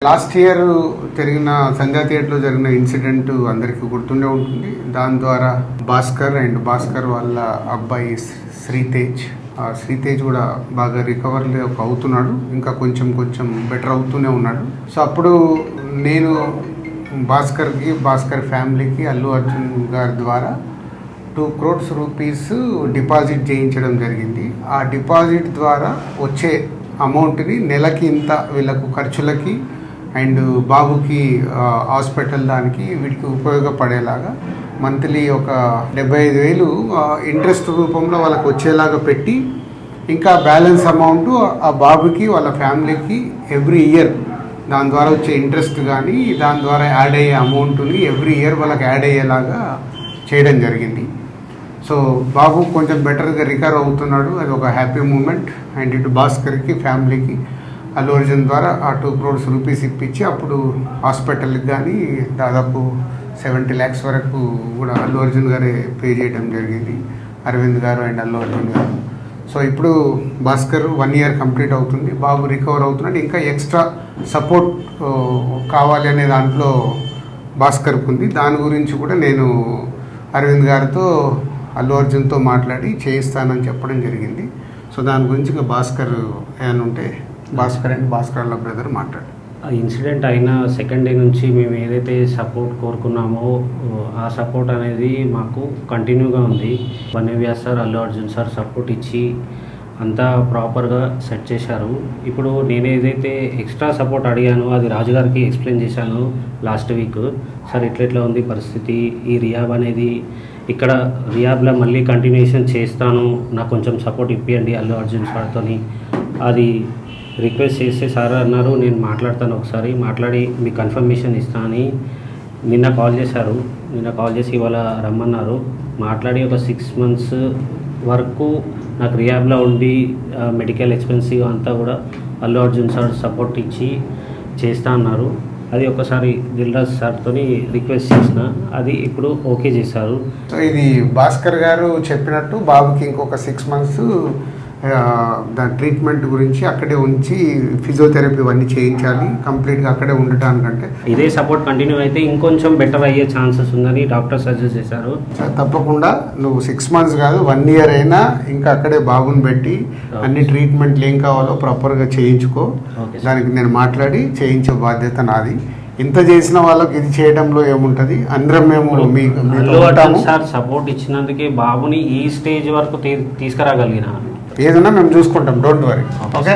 Last year జరిగిన సంధ్యా థియేటర్లో జరిగిన ఇన్సిడెంట్ అందరికీ గుర్తుండే ఉంటుంది. దాని ద్వారా భాస్కర్ వాళ్ళ అబ్బాయి శ్రీతేజ్ కూడా బాగా రికవర్ అవుతున్నాడు, ఇంకా కొంచెం బెటర్ అవుతూనే ఉన్నాడు. సో అప్పుడు నేను భాస్కర్ ఫ్యామిలీకి అల్లు అర్జున్ గారి ద్వారా 2 crores రూపీస్ డిపాజిట్ చేయించడం జరిగింది. ఆ డిపాజిట్ ద్వారా వచ్చే అమౌంట్ని నెలకి ఇంత వీళ్ళకు ఖర్చులకి అండ్ బాబుకి హాస్పిటల్ దానికి వీటికి ఉపయోగపడేలాగా మంత్లీ ఒక 75,000 ఇంట్రెస్ట్ రూపంలో వాళ్ళకి వచ్చేలాగా పెట్టి, ఇంకా బ్యాలెన్స్ అమౌంట్ ఆ బాబుకి వాళ్ళ ఫ్యామిలీకి ఎవ్రీ ఇయర్ దాని ద్వారా వచ్చే ఇంట్రెస్ట్ కానీ దాని ద్వారా యాడ్ అయ్యే అమౌంట్ని ఎవ్రీ ఇయర్ వాళ్ళకి యాడ్ అయ్యేలాగా చేయడం జరిగింది. సో బాబు కొంచెం బెటర్గా రికవర్ అవుతున్నాడు, అది ఒక హ్యాపీ మూమెంట్. అండ్ ఇటు భాస్కర్కి ఫ్యామిలీకి అల్లు అర్జున్ ద్వారా ఆ 2 crores రూపీస్ ఇప్పించి అప్పుడు హాస్పిటల్కి కానీ దాదాపు 70 lakhs వరకు కూడా అల్లు అర్జున్ గారే పే చేయడం జరిగింది, అరవింద్ గారు అండ్ అల్లు అర్జున్ గారు. సో ఇప్పుడు భాస్కర్ 1 year కంప్లీట్ అవుతుంది, బాబు రికవర్ అవుతున్నాడు. ఇంకా ఎక్స్ట్రా సపోర్ట్ కావాలి అనే దాంట్లో భాస్కర్కి ఉంది. దాని గురించి కూడా నేను అరవింద్ గారితో అల్లు అర్జున్తో మాట్లాడి చేయిస్తానని చెప్పడం జరిగింది. సో దాని గురించి ఇంకా భాస్కర్ ఏమైనా ఉంటే భాస్కర్ వాళ్ళ బ్రదర్ మాట్లాడు. ఆ ఇన్సిడెంట్ అయిన సెకండ్ డే నుంచి మేము ఏదైతే సపోర్ట్ కోరుకున్నామో ఆ సపోర్ట్ అనేది మాకు కంటిన్యూగా ఉంది. వన్యవ్యాస్ sir, Allu Arjun sir support ఇచ్చి అంతా ప్రాపర్గా సెట్ చేశారు. ఇప్పుడు నేను ఏదైతే ఎక్స్ట్రా సపోర్ట్ అడిగానో అది రాజుగారికి ఎక్స్ప్లెయిన్ చేశాను లాస్ట్ వీక్. సార్ ఇట్లా ఉంది పరిస్థితి, ఈ రియాబ్ అనేది ఇక్కడ రియాబ్లో మళ్ళీ కంటిన్యూషన్ చేస్తాను, నాకు కొంచెం సపోర్ట్ ఇప్పియండి అల్లు అర్జున్ సార్తో అది రిక్వెస్ట్ చేస్తే సార్ అన్నారు నేను మాట్లాడతాను, ఒకసారి మాట్లాడి మీకు కన్ఫర్మేషన్ ఇస్తాను అని నిన్న కాల్ చేశారు. నిన్న కాల్ చేసి ఇవాళ రమ్మన్నారు. మాట్లాడి ఒక 6 months వరకు నాకు రియాబ్లో ఉండి మెడికల్ ఎక్స్పెన్సివ్ అంతా కూడా అల్లు అర్జున్ సార్ సపోర్ట్ ఇచ్చి చేస్తా అన్నారు. అది ఒకసారి దిల్రాజ్ సార్తో రిక్వెస్ట్ చేసిన, అది ఇప్పుడు ఓకే చేశారు. సో ఇది భాస్కర్ గారు చెప్పినట్టు బాబుకి ఇంకొక 6 months దాని ట్రీట్మెంట్ గురించి అక్కడే ఉంచి ఫిజియోథెరపీ అన్నీ చేయించాలి, కంప్లీట్గా అక్కడే ఉండటానికంటే. ఇదే సపోర్ట్ కంటిన్యూ అయితే ఇంకొంచెం బెటర్ అయ్యే ఛాన్సెస్ ఉందని డాక్టర్ సజెస్ట్ చేశారు. తప్పకుండా నువ్వు 6 months కాదు 1 year అయినా ఇంకా అక్కడే బాబుని పెట్టి అన్ని ట్రీట్మెంట్లు ఏం కావాలో ప్రాపర్గా చేయించుకో. దానికి నేను మాట్లాడి చేయించే బాధ్యత నాది. ఇంత చేసిన వాళ్ళకి ఇది చేయడంలో ఏముంటుంది, అందరం మేము సార్ సపోర్ట్ ఇచ్చినందుకే బాబుని ఈ స్టేజ్ వరకు తీసుకురాగలిగిన ఏదన్నా మేము చూసుకుంటాం, డోంట్ వరీ. ఓకే.